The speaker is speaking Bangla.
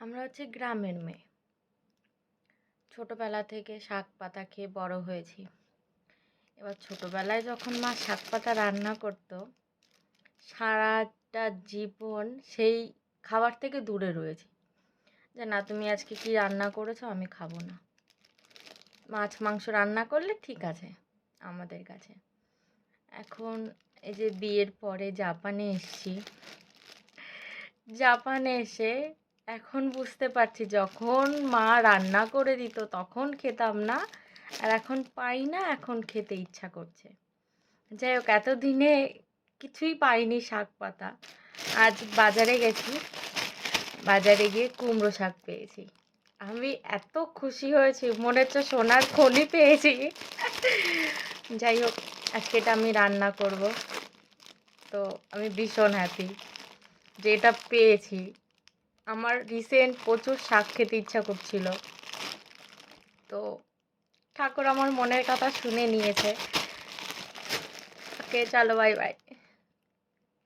আমরা হচ্ছে গ্রামের মেয়ে। ছোটবেলা থেকে শাক পাতা খেয়ে বড় হয়েছি। এবার ছোটবেলায় যখন মা শাক পাতা রান্না করতো, সারাটা জীবন সেই খাবার থেকে দূরে রয়েছি। যে না, তুমি আজকে কি রান্না করেছো আমি খাবো না। মাছ মাংস রান্না করলে ঠিক আছে আমাদের কাছে। এখন এই যে বিয়ের পরে জাপানে এসেছি, জাপানে এসে এখন বুঝতে পারছি, যখন মা রান্না করে দিত তখন খেতাম না, আর এখন পাই না, এখন খেতে ইচ্ছা করছে। যাই হোক, এতদিনে কিছুই পাইনি শাক পাতা। আজ বাজারে গেছি, বাজারে গিয়ে কুমড়ো শাক পেয়েছি। আমি এত খুশি হয়েছি, মনে হচ্ছে সোনার খনি পেয়েছি। যাই হোক, আজকে এটা আমি রান্না করব। তো আমি ভীষণ হ্যাপি যে এটা পেয়েছি। আমার রিসেন্ট প্রচুর শাক খেতে ইচ্ছা করছিল, তো ঠাকুর আমার মনের কথা শুনে নিয়েছে। ওকে, চলো, বাই বাই।